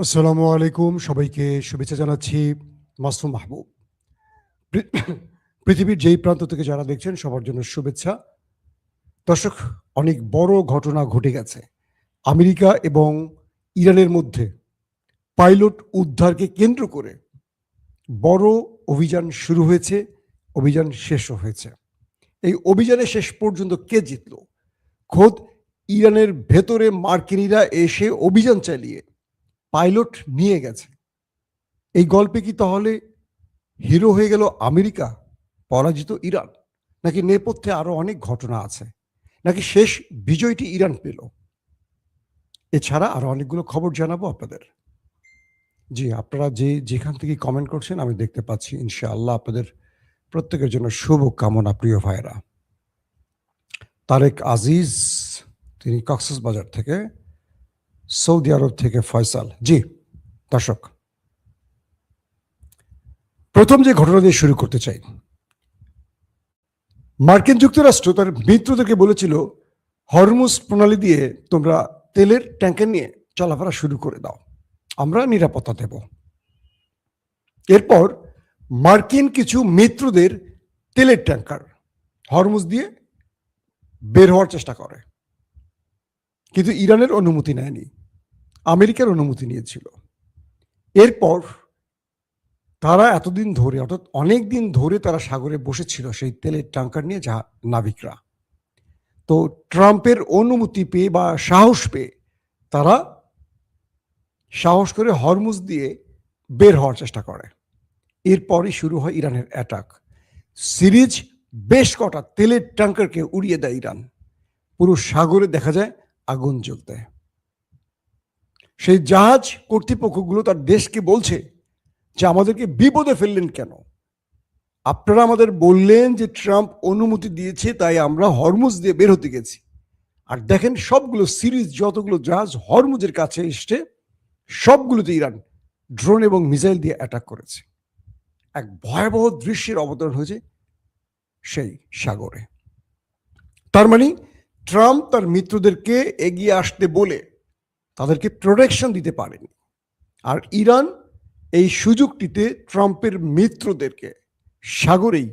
আসসালামু আলাইকুম, সবাইকে শুভেচ্ছা জানাচ্ছি। মাসুম মাহবুব। পৃ- পৃথিবীর যেই প্রান্ত থেকে যারা দেখছেন সবার জন্য শুভেচ্ছা। দর্শক, অনেক বড় ঘটনা ঘটে গেছে আমেরিকা এবং ইরানের মধ্যে। পাইলট উদ্ধারকে কেন্দ্র করে বড় অভিযান শুরু হয়েছে, অভিযান শেষও হয়েছে। এই অভিযানে শেষ পর্যন্ত কে জিতল? খোদ ইরানের ভেতরে মার্কিনীরা এসে অভিযান চালিয়ে পাইলট নিয়ে গেছে। এই গল্পে কি তাহলে হিরো হয়ে গেল আমেরিকা, পরাজিত ইরান? নাকি নেপথ্যে আরো অনেক ঘটনা আছে? নাকি শেষ বিজয়টি ইরান পেল? এছাড়া আরো অনেকগুলো খবর জানাবো আপনাদের। জি, আপনারা যেখান থেকে কমেন্ট করছেন আমি দেখতে পাচ্ছি। ইনশাআল্লাহ আপনাদের প্রত্যেকের জন্য শুভ কামনা, প্রিয় ভাইরা। তারেক আজিজ, তিনি কক্সবাজার থেকে, সৌদি আরব থেকে ফয়সাল। জি দর্শক, প্রথম যে ঘটনা দিয়ে শুরু করতে চাই, মার্কিন যুক্তরাষ্ট্র তার মিত্রদেরকে বলেছিল হরমুজ প্রণালী দিয়ে তোমরা তেলের ট্যাঙ্কার নিয়ে চলাফেরা শুরু করে দাও, আমরা নিরাপত্তা দেব। এরপর মার্কিন কিছু মিত্রদের তেলের ট্যাঙ্কার হরমুজ দিয়ে বের হওয়ার চেষ্টা করে, কিন্তু ইরানের অনুমতি নেয়নি, আমেরিকার অনুমতি নিয়েছিল। এরপর তারা এতদিন ধরে, অর্থাৎ অনেক দিন ধরে তারা সাগরে বসেছিল সেই তেলের ট্যাঙ্কার নিয়ে, যা নাবিকরা। তো ট্রাম্পের অনুমতি পেয়ে বা সাহস পেয়ে তারা সাহস করে হরমুজ দিয়ে বের হওয়ার চেষ্টা করে। এরপরই শুরু হয় ইরানের অ্যাটাক। সিরিজ বেশ কটা তেলের ট্যাঙ্কারকে উড়িয়ে দেয় ইরান। পুরো সাগরে দেখা যায় আগুন জ্বলতে। সেই জাহাজ কর্তৃপক্ষগুলো তার দেশকে বলছে যে আমাদেরকে বিপদে ফেললেন কেন? আপনারা আমাদের বললেন যে ট্রাম্প অনুমতি দিয়েছে তাই আমরা হরমুজ দিয়ে বের হতে গেছি, আর দেখেন সবগুলো সিরিজ যতগুলো জাহাজ হরমুজের কাছে এসছে সবগুলোতে ইরান ড্রোন এবং মিসাইল দিয়ে অ্যাটাক করেছে। এক ভয়াবহ দৃশ্যের অবতরণ হয়েছে সেই সাগরে। তার মানে ট্রাম্প তার মিত্রদেরকে এগিয়ে আসতে বলে তাদেরকে প্রোটেকশন দিতে পারেনি, আর ইরান এই সুযোগটিতে ট্রাম্পের মিত্রদেরকে সাগরেই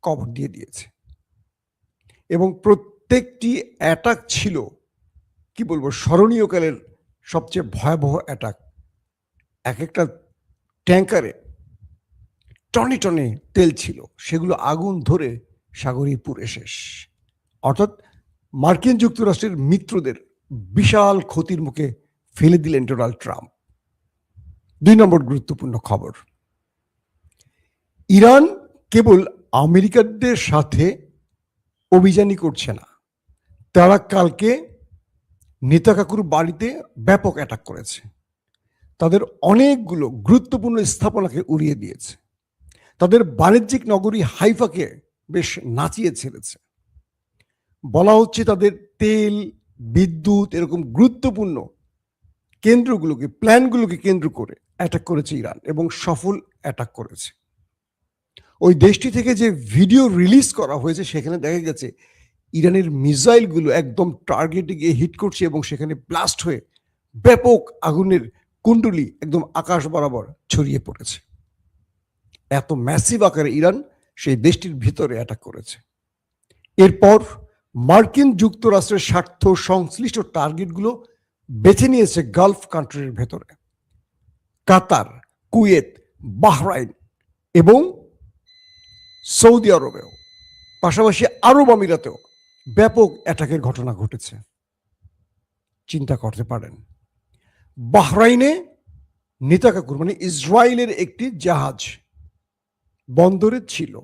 কবর দিয়ে দিয়েছে। এবং প্রত্যেকটি অ্যাটাক ছিল, কি বলবো, স্মরণীয়কালের সবচেয়ে ভয়াবহ অ্যাটাক। এক একটা ট্যাঙ্কারে টনে টনে তেল ছিল, সেগুলো আগুন ধরে সাগরেই পুড়ে শেষ। অর্থাৎ মার্কিন যুক্তরাষ্ট্রের মিত্রদের বিশাল ক্ষতির মুখে ফেলে দিলেন ডোনাল্ড ট্রাম্প। 2 নম্বর গুরুত্বপূর্ণ খবর, ইরান কেবল আমেরিকানদের সাথে অভিযানই করছে না, তারা কালকে নেতাকাকুর বাড়িতে ব্যাপক অ্যাটাক করেছে। তাদের অনেকগুলো গুরুত্বপূর্ণ স্থাপনাকে উড়িয়ে দিয়েছে, তাদের বাণিজ্যিক নগরী হাইফাকে বেশ নাচিয়ে ছেড়েছে। বলা হচ্ছে তাদের তেল, বিদ্যুৎ এরকম গুরুত্বপূর্ণ কেন্দ্রগুলোকে, প্ল্যানগুলোকে কেন্দ্র করে অ্যাটাক করেছে ইরান, এবং সফল অ্যাটাক করেছে। ওই দেশটি থেকে যে ভিডিও রিলিজ করা হয়েছে সেখানে দেখা গেছে ইরানের মিসাইলগুলো একদম টার্গেটে গিয়ে হিট করছে এবং সেখানে ব্লাস্ট হয়ে ব্যাপক আগুনের কুণ্ডলি একদম আকাশ বরাবর ছড়িয়ে পড়েছে। এত ম্যাসিভ আকারে ইরান সেই দেশটির ভিতরে অ্যাটাক করেছে। এরপর মার্কিন যুক্তরাষ্ট্রের স্বার্থ সংশ্লিষ্ট টার্গেটগুলো বেছে নিয়েছে গালফ কান্ট্রির ভেতরে। কাতার, কুয়েত, বাহরাইন এবং সৌদি আরবেও, পাশাপাশি আরব আমিরাতেও ব্যাপক অ্যাটাকের ঘটনা ঘটেছে। চিন্তা করতে পারেন, বাহরাইনে নেতাকাকুর মানে ইসরায়েলের একটি জাহাজ বন্দরে ছিল,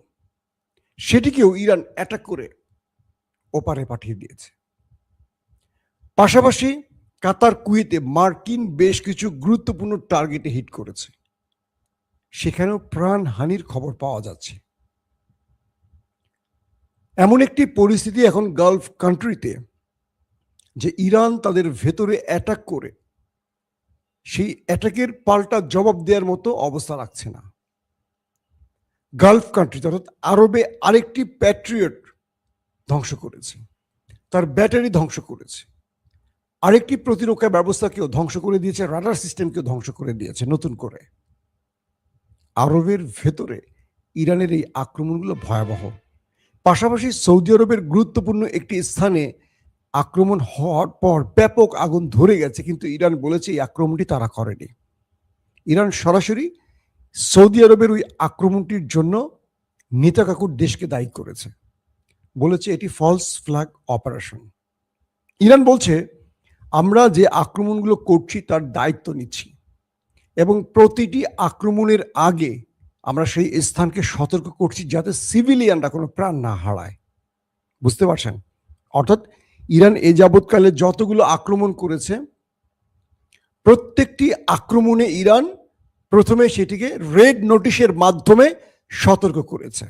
সেটিকেও ইরান অ্যাটাক করে ওপারে পাঠিয়ে দিয়েছে। পাশাপাশি কাতার, কুয়েতে মার্কিন বেশ কিছু গুরুত্বপূর্ণ টার্গেটে হিট করেছে, সেখানেও প্রাণহানির খবর পাওয়া যাচ্ছে। এমন একটি পরিস্থিতি এখন গালফ কান্ট্রিতে যে ইরান তাদের ভেতরে অ্যাটাক করে সেই অ্যাটাকের পাল্টা জবাব দেওয়ার মতো অবস্থা রাখছে না। গালফ কান্ট্রিতে, অর্থাৎ আরবে, আরেকটি প্যাট্রিয়ট ধ্বংস করেছে, তার ব্যাটারি ধ্বংস করেছে। আরেকটি প্রতিরক্ষা ব্যবস্থাকেও ধ্বংস করে দিয়েছে, রাডার সিস্টেমকেও ধ্বংস করে দিয়েছে নতুন করে। আরবের ভেতরে ইরানের এই আক্রমণগুলো ভয়াবহ। পাশাপাশি সৌদি আরবের গুরুত্বপূর্ণ একটি স্থানে আক্রমণ হওয়ার পর ব্যাপক আগুন ধরে গেছে, কিন্তু ইরান বলেছে এই আক্রমণটি তারা করেনি। ইরান সরাসরি সৌদি আরবের ওই আক্রমণটির জন্য নেতা কাকুর দেশকে দায়ী করেছে, বলেছে এটি ফলস ফ্ল্যাগ অপারেশন। ইরান বলছে আমরা যে আক্রমণগুলো করছি তার দায়িত্ব নিচ্ছি এবং প্রতিটি আক্রমণের আগে আমরা সেই স্থানকে সতর্ক করছি যাতে সিভিলিয়ানরা কোনো প্রাণ না হারায়। বুঝতে পারছেন? অর্থাৎ ইরান এ যাবৎকালে যতগুলো আক্রমণ করেছে প্রত্যেকটি আক্রমণে ইরান প্রথমে সেটিকে রেড নোটিশের মাধ্যমে সতর্ক করেছে।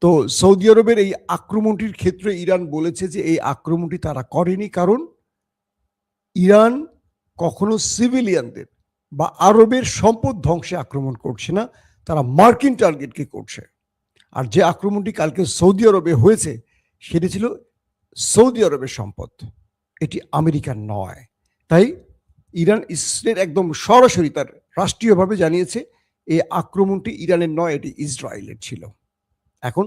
তো সৌদি আরবের এই আক্রমণটির ক্ষেত্রে ইরান বলেছে যে এই আক্রমণটি তারা করেনি, কারণ ইরান কখনো সিভিলিয়ানদের বা আরবের সম্পদ ধ্বংসে আক্রমণ করছে না, তারা মার্কিন টার্গেটকে করছে। আর যে আক্রমণটি কালকে সৌদি আরবে হয়েছে সেটি ছিল সৌদি আরবের সম্পদ, এটি আমেরিকার নয়। তাই ইরান ইসরায়েল একদম সরাসরি তার রাষ্ট্রীয়ভাবে জানিয়েছে এই আক্রমণটি ইরানের নয়, এটি ইসরায়েলের ছিল। এখন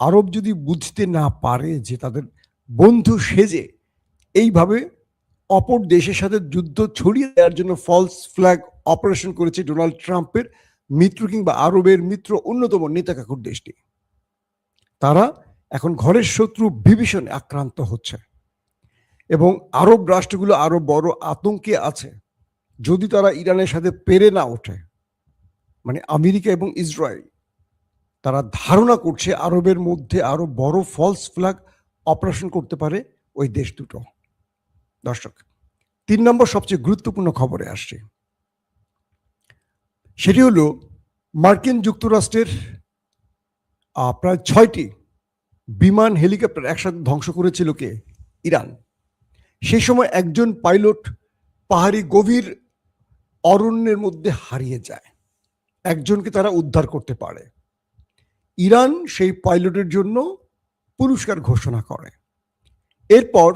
আরব যদি বুঝতে না পারে যে তাদের বন্ধু সেজে এইভাবে অপর দেশের সাথে যুদ্ধ ছড়িয়ে দেওয়ার জন্য ফলস ফ্ল্যাগ অপারেশন করেছে ডোনাল্ড ট্রাম্পের মিত্র কিংবা আরবের মিত্র অন্যতম নেতা কাকুর দেশটি, তারা এখন ঘরের শত্রু বিভীষণে আক্রান্ত হচ্ছে এবং আরব রাষ্ট্রগুলো আরো বড় আতঙ্কে আছে যদি তারা ইরানের সাথে পেরে না ওঠে। মানে আমেরিকা এবং ইসরায়েল তারা ধারণা করছে আরবের মধ্যে আরো বড় ফলস ফ্ল্যাগ অপারেশন করতে পারে ওই দেশ দুটো। দর্শক, 3 নম্বর সবচেয়ে গুরুত্বপূর্ণ খবরে আসছে, সেটি হলো মার্কিন যুক্তরাষ্ট্রের প্রায় 6টি বিমান হেলিকপ্টার একসাথে ধ্বংস করেছিল কে? ইরান। সেই সময় একজন পাইলট পাহাড়ি গভীর অরণ্যের মধ্যে হারিয়ে যায়, একজনকে তারা উদ্ধার করতে পারে। ইরান সেই পাইলটের জন্য পুরস্কার ঘোষণা করে। এরপর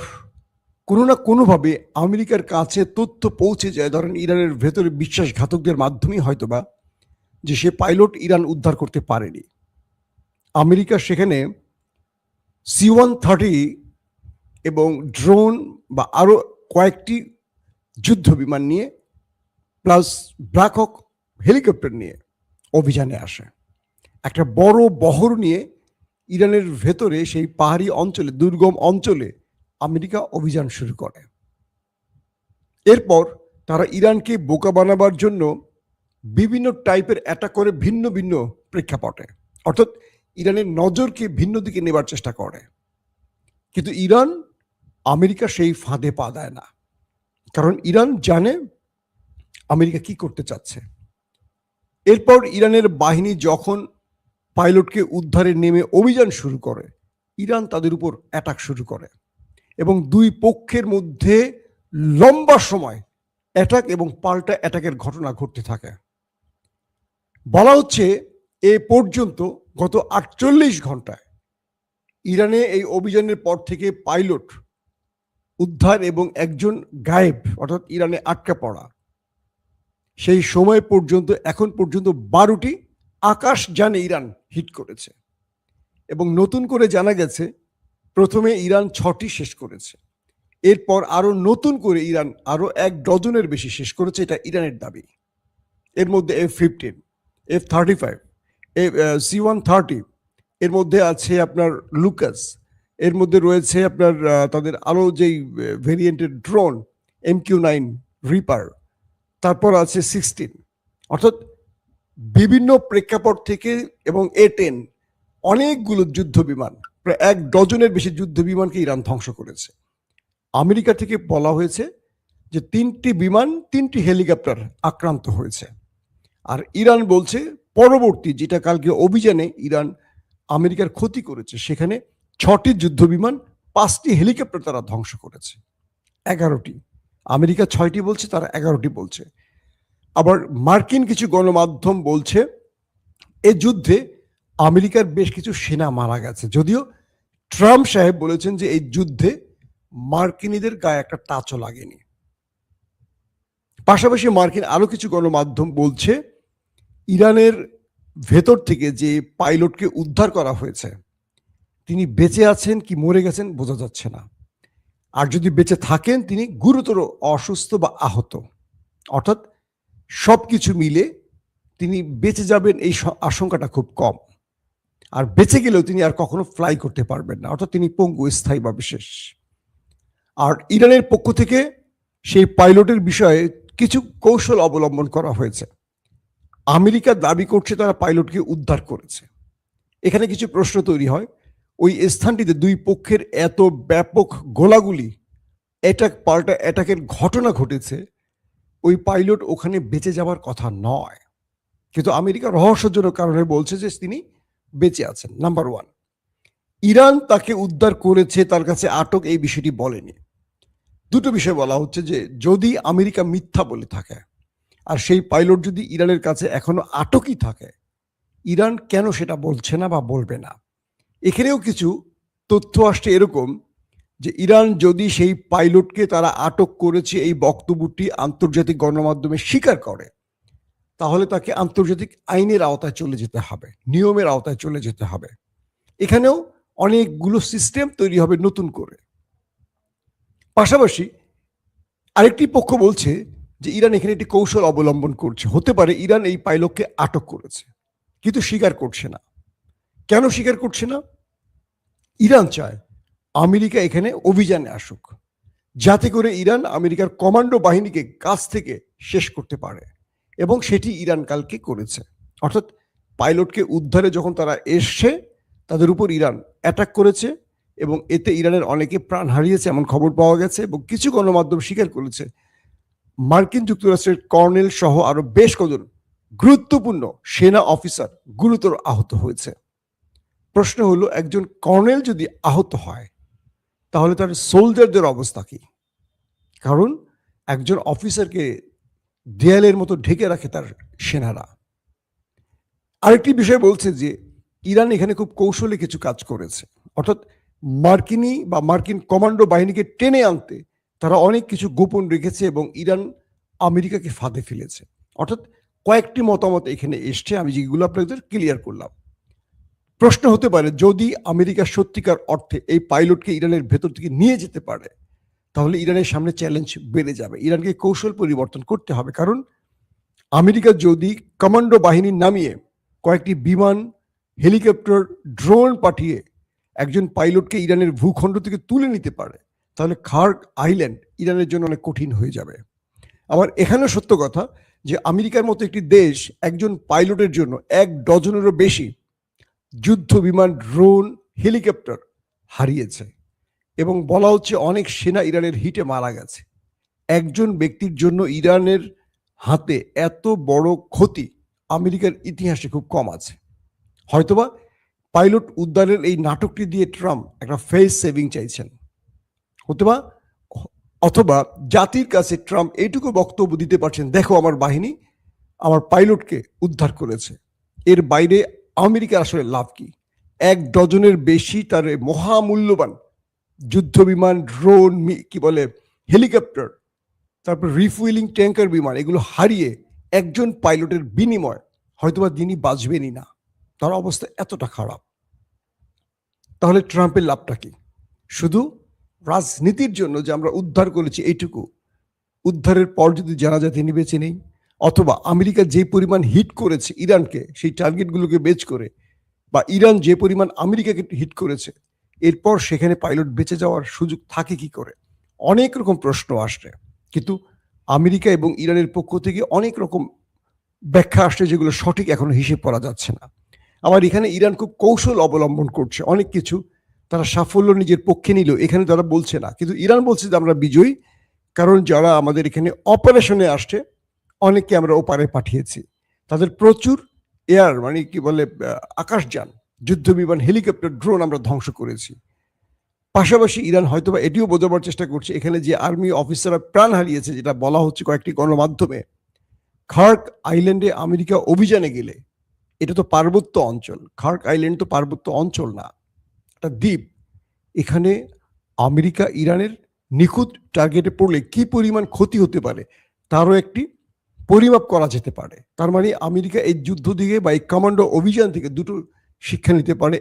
কোনো না কোনোভাবে আমেরিকার কাছে তথ্য পৌঁছে যায়, ধরেন ইরানের ভেতরে বিশ্বাসঘাতকদের মাধ্যমেই হয়তোবা, যে সে পাইলট ইরান উদ্ধার করতে পারেনি। আমেরিকা সেখানে C-130 এবং ড্রোন বা আরো কয়েকটি যুদ্ধ বিমান নিয়ে প্লাস ব্ল্যাক হক হেলিকপ্টার নিয়ে অভিযানে আসে। একটা বড় বহর নিয়ে ইরানের ভেতরে সেই পাহাড়ি অঞ্চলে, দুর্গম অঞ্চলে আমেরিকা অভিযান শুরু করে। এরপর তারা ইরানকে বোকা বানাবার জন্য বিভিন্ন টাইপের অ্যাটাক করে ভিন্ন ভিন্ন প্রেক্ষাপটে, অর্থাৎ ইরানের নজরকে ভিন্ন দিকে নেবার চেষ্টা করে। কিন্তু ইরান আমেরিকা সেই ফাঁদে পা দেয় না, কারণ ইরান জানে আমেরিকা কি করতে চাচ্ছে। এরপর ইরানের বাহিনী যখন পাইলটকে উদ্ধারে নেমে অভিযান শুরু করে, ইরান তাদের উপর অ্যাটাক শুরু করে এবং দুই পক্ষের মধ্যে লম্বা সময় অ্যাটাক এবং পাল্টা অ্যাটাকের ঘটনা ঘটতে থাকে। বলা হচ্ছে এ পর্যন্ত গত 48 ঘন্টায় ইরানে এই অভিযানের পর থেকে পাইলট উদ্ধার এবং একজন গায়েব, অর্থাৎ ইরানে আটকা পড়া, সেই সময় পর্যন্ত এখন পর্যন্ত 12টি আকাশযানে ইরান হিট করেছে এবং নতুন করে জানা গেছে প্রথমে ইরান 6টি শেষ করেছে, এরপর আরো নতুন করে ইরান আরো 1 ডজনের বেশি শেষ করেছে, এটা ইরানের দাবি। এর মধ্যে F-15, F-35, C-130, এর মধ্যে আছে আপনার লুকাস, এর মধ্যে রয়েছে আপনার তাদের আরো যেই ভেরিয়েন্টের ড্রোন MQ-9 রিপার, তারপর আছে 16, অর্থাৎ বিভিন্ন প্রেক্ষাপট থেকে, এবং A-10 অনেকগুলো যুদ্ধ বিমান, প্রায় 1 ডজনের বেশি যুদ্ধ বিমানকে ইরান ধ্বংস করেছে। আমেরিকা থেকে বলা হয়েছে যে 3টি বিমান 3টি হেলিকপ্টার আক্রান্ত হয়েছে, আর ইরান বলছে পরবর্তী যেটা কালকে অভিযানে ইরান আমেরিকার ক্ষতি করেছে সেখানে 6টি যুদ্ধ বিমান 5টি হেলিকপ্টার তারা ধ্বংস করেছে। 11টি, আমেরিকা 6টি বলছে, তারা 11টি বলছে। আবার মার্কিন কিছু গণমাধ্যম বলছে এই যুদ্ধে আমেরিকার বেশ কিছু সেনা মারা গেছে, যদিও ট্রাম্প সাহেব বলেছেন যে এই যুদ্ধে মার্কিনীদের গায়ে একটা টাচও লাগেনি। পাশাপাশি মার্কিন আরো কিছু গণমাধ্যম বলছে ইরানের ভেতর থেকে যে পাইলটকে উদ্ধার করা হয়েছে তিনি বেঁচে আছেন কি মরে গেছেন বোঝা যাচ্ছে না। আর যদি বেঁচে থাকেন তিনি গুরুতর অসুস্থ বা আহত, অর্থাৎ সবকিছু মিলে তিনি বেঁচে যাবেন এই আশঙ্কাটা খুব কম। আর বেঁচে গেলেও তিনি আর কখনো ফ্লাই করতে পারবেন না, অর্থাৎ তিনি পঙ্গু, স্থায়ী বা বিশেষ। আর ইরানের পক্ষ থেকে সেই পাইলটের বিষয়ে কিছু কৌশল অবলম্বন করা হয়েছে। আমেরিকা দাবি করছে তারা পাইলটকে উদ্ধার করেছে। এখানে কিছু প্রশ্ন তৈরি হয়, ওই স্থানটিতে দুই পক্ষের এত ব্যাপক গোলাগুলি, অ্যাটাক পাল্টা অ্যাটাকের ঘটনা ঘটেছে, ওই পাইলট ওখানে বেঁচে যাওয়ার কথা নয়। কিন্তু আমেরিকা রহস্যজনক কারণে বলছে যে তিনি বেঁচে আছেন। নাম্বার ওয়ান, ইরান তাকে উদ্ধার করেছে, তার কাছে আটক, এই বিষয়টি বলেনি। দুটো বিষয় বলা হচ্ছে যে যদি আমেরিকা মিথ্যা বলে থাকে আর সেই পাইলট যদি ইরানের কাছে এখনো আটকই থাকে, ইরান কেন সেটা বলছে না বা বলবে না? এখানেও কিছু তথ্য আসছে এরকম যে ইরান যদি সেই পাইলটকে তারা আটক করেছে এই বক্তব্যটি আন্তর্জাতিক গণমাধ্যমে স্বীকার করে, তাহলে তাকে আন্তর্জাতিক আইনের আওতায় চলে যেতে হবে, নিয়মের আওতায় চলে যেতে হবে। এখানেও অনেকগুলো সিস্টেম তৈরি হবে নতুন করে। পাশাপাশি আরেকটি পক্ষ বলছে যে ইরান এখানে একটি কৌশল অবলম্বন করছে। হতে পারে ইরান এই পাইলটকে আটক করেছে, কিন্তু স্বীকার করছে না। কেন স্বীকার করছে না? ইরান চায় আমেরিকা এখানে অভিযানে আসুক, যাতে করে ইরান আমেরিকার কমান্ডো বাহিনীকে কাছ থেকে শেষ করতে পারে, এবং সেটি ইরান কালকে করেছে। অর্থাৎ পাইলটকে উদ্ধারে যখন তারা এসছে তাদের উপর ইরান অ্যাটাক করেছে, এবং এতে ইরানের অনেকে প্রাণ হারিয়েছে এমন খবর পাওয়া গেছে, এবং কিছু গণমাধ্যম স্বীকার করেছে মার্কিন যুক্তরাষ্ট্রের কর্নেল সহ আরো বেশ কজন গুরুত্বপূর্ণ সেনা অফিসার গুরুতর আহত হয়েছে। প্রশ্ন হলো, একজন কর্নেল যদি আহত হয় তাহলে তার সোলজারদের অবস্থা কি? কারণ একজন অফিসারকে দেয়ালের মতো ঢেকে রাখে তার সেনারা। আরেকটি বিষয় বলছে যে ইরান এখানে খুব কৌশলে কিছু কাজ করেছে, অর্থাৎ মার্কিনী বা মার্কিন কমান্ডো বাহিনীকে টেনে আনতে তারা অনেক কিছু গোপন রেখেছে, এবং ইরান আমেরিকাকে ফাঁদে ফেলেছে। অর্থাৎ কয়েকটি মতামত এখানে এসছে, আমি যেগুলো আপনাদের ক্লিয়ার করলাম। প্রশ্ন হতে পারে, যদি আমেরিকা সত্যিকার অর্থে এই পাইলটকে ইরানের ভেতর থেকে নিয়ে যেতে পারে, তাহলে ইরানের সামনে চ্যালেঞ্জ বেড়ে যাবে। ইরানকে কৌশল পরিবর্তন করতে হবে, কারণ আমেরিকা যদি কমান্ডো বাহিনী নামিয়ে কয়েকটি বিমান, হেলিকপ্টার, ড্রোন পাঠিয়ে একজন পাইলটকে ইরানের ভূখণ্ড থেকে তুলে নিতে পারে, তাহলে খার্ক আইল্যান্ড ইরানের জন্য অনেক কঠিন হয়ে যাবে। আবার এখানেও সত্য কথা যে আমেরিকার মতো একটি দেশ একজন পাইলটের জন্য 1 ডজনেরও বেশি যুদ্ধ বিমান, ড্রোন, হেলিকপ্টার হারিয়েছে, এবং বলা হচ্ছে অনেক সেনা ইরানের হিটে মারা গেছে। একজন ব্যক্তির জন্য ইরানের হাতে এত বড় ক্ষতি আমেরিকার ইতিহাসে খুব কম আছে। হয়তোবা পাইলট উদ্ধারের এই নাটকটি দিয়ে ট্রাম্প একটা ফেস সেভিং চাইছেন, হয়তোবা, অথবা জাতির কাছে ট্রাম্প এইটুকু বক্তব্য দিতে পারছেন, দেখো আমার বাহিনী আমার পাইলটকে উদ্ধার করেছে। এর বাইরে আমেরিকার আসলে লাভ কি? 1 ডজনের বেশি তার মহামূল্যবান যুদ্ধ বিমান, ড্রোন, কি বলে, হেলিকপ্টার, তারপর রিফুয়েলিং ট্যাঙ্কার বিমান, এগুলো হারিয়ে একজন পাইলটের বিনিময় হয়তোবা দিনই বাঁচবেনই না। তার অবস্থা এতটা খারাপ। তাহলে ট্রাম্পের লাভটা কি? শুধু রাজনীতির জন্য যে আমরা উদ্ধার করেছি এইটুকু, উদ্ধারের পর যদি জানা যায় তিনি বেঁচে নেই, অথবা আমেরিকা যে পরিমাণ হিট করেছে ইরানকে, সেই টার্গেটগুলোকে বেচ করে, বা ইরান যে পরিমাণ আমেরিকাকে হিট করেছে, এরপর সেখানে পাইলট বেঁচে যাওয়ার সুযোগ থাকে কি করে? অনেক রকম প্রশ্ন আসছে, কিন্তু আমেরিকা এবং ইরানের পক্ষ থেকে অনেক রকম ব্যাখ্যা আসছে, যেগুলো সঠিক এখনো হিসেব করা যাচ্ছে না। আবার এখানে ইরান খুব কৌশল অবলম্বন করছে, অনেক কিছু তারা সাফল্য নিজের পক্ষে নিল, এখানে তারা বলছে না, কিন্তু ইরান বলছে যে আমরা বিজয়ী, কারণ যারা আমাদের এখানে অপারেশনে আসছে অনেককে আমরা ওপারে পাঠিয়েছি। তাদের প্রচুর এয়ার, মানে কি বলে, আকাশযান, যুদ্ধ বিমান, হেলিকপ্টার, ড্রোন আমরা ধ্বংস করেছি। পাশাপাশি ইরান হয়তোবা এটিও বোঝাবার চেষ্টা করছে, এখানে যে আর্মি অফিসাররা প্রাণ হারিয়েছে, যেটা বলা হচ্ছে কয়েকটি গণমাধ্যমে, খার্ক আইল্যান্ডে আমেরিকা অভিযানে গেলে, এটা তো পার্বত্য অঞ্চল, খার্ক আইল্যান্ড তো পার্বত্য অঞ্চল না, একটা দ্বীপ, এখানে আমেরিকা ইরানের নিখুঁত টার্গেটে পড়লে কি পরিমাণ ক্ষতি হতে পারে তারও একটি পরিমাপ করা যেতে পারে। তার মানে আমেরিকা এই যুদ্ধ থেকে বা এই কমান্ডো অভিযান থেকে দুটো শিক্ষা নিতে পারে।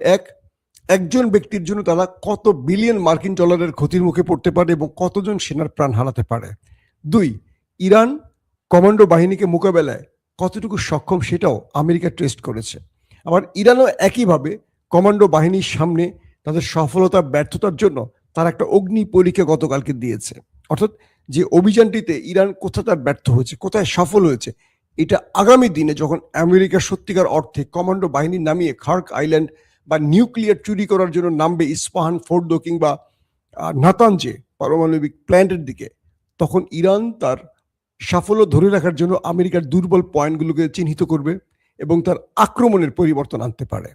একজন ব্যক্তির জন্য তারা কত বিলিয়ন মার্কিন ডলারের ক্ষতির মুখে পড়তে পারে এবং কতজন সেনার প্রাণ হারাতে পারে। 2, ইরান কমান্ডো বাহিনীকে মোকাবেলায় কতটুকু সক্ষম সেটাও আমেরিকা টেস্ট করেছে। আবার ইরানও একইভাবে কমান্ডো বাহিনীর সামনে তাদের সফলতা ব্যর্থতার জন্য তারা একটা অগ্নি পরীক্ষা গতকালকে দিয়েছে। অর্থাৎ যে অভিযানটিতে ইরান কোথায় তার ব্যর্থ হয়েছে, কোথায় সফল হয়েছে, এটা আগামী দিনে যখন আমেরিকা সত্যিকার অর্থে কমান্ডো বাহিনী নামিয়ে খার্ক আইল্যান্ড বা নিউক্লিয়ার চুরি করার জন্য নামবে ইস্পাহান, ফোর্দো কিংবা নাতানজে পারমাণবিক প্ল্যান্টের দিকে, তখন ইরান তার সাফল্য ধরে রাখার জন্য আমেরিকার দুর্বল পয়েন্টগুলোকে চিহ্নিত করবে এবং তার আক্রমণের পরিবর্তন আনতে পারে।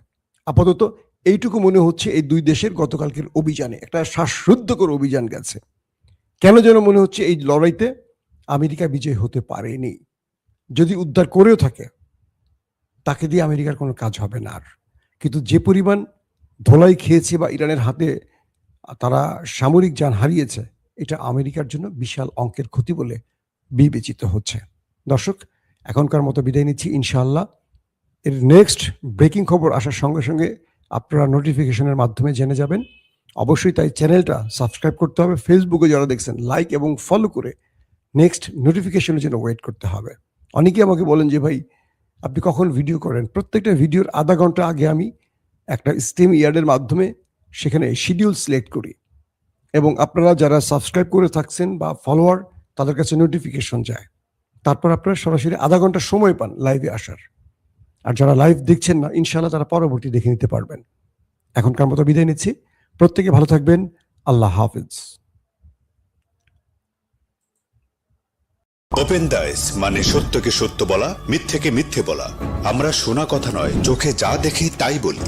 আপাতত এইটুকু মনে হচ্ছে এই দুই দেশের গতকালকের অভিযানে একটা শ্বাসরুদ্ধকর অভিযান গেছে। কেন যেন মনে হচ্ছে এই লড়াইতে আমেরিকা বিজয় হতে পারেনি। যদি উদ্ধার করেও থাকে তাকে দিয়ে আমেরিকার কোনো কাজ হবে না আর। কিন্তু যে পরিমাণ ধোলাই খেয়েছে বা ইরানের হাতে তারা সামরিক যান হারিয়েছে, এটা আমেরিকার জন্য বিশাল অঙ্কের ক্ষতি বলে বিবেচিত হচ্ছে। দর্শক, এখনকার মতো বিদায় নিচ্ছি। ইনশাআল্লাহ এর নেক্সট ব্রেকিং খবর আসার সঙ্গে সঙ্গে আপনারা নোটিফিকেশনের মাধ্যমে জেনে যাবেন। অবশ্যই তাই চ্যানেলটা সাবস্ক্রাইব করতে হবে। ফেসবুকে যারা দেখছেন লাইক এবং ফলো করে নেক্সট নোটিফিকেশনের জন্য ওয়েট করতে হবে। অনেকেই আমাকে বলেন যে ভাই আপনি কখন ভিডিও করেন? প্রত্যেকটা ভিডিওর আধা ঘন্টা আগে আমি একটা স্টেম ইয়ার্ডের মাধ্যমে সেখানে শিডিউল সিলেক্ট করি এবং আপনারা যারা সাবস্ক্রাইব করে থাকছেন বা ফলোয়ার তাদের কাছে নোটিফিকেশন যায়। তারপর আপনারা সরাসরি আধা ঘন্টা সময় পান লাইভে আসার। আর যারা লাইভ দেখছেন না, ইনশাআল্লাহ তারা পরবর্তী দেখে নিতে পারবেন। এখনকার মতো বিদায় নিচ্ছি। প্রত্যেকে ভালো থাকবেন। আল্লাহ হাফিজ। ওপেন দাইস মানে সত্যকে সত্য বলা, মিথ্যেকে মিথ্যে বলা। আমরা শোনা কথা নয়, চোখে যা দেখি তাই বলি।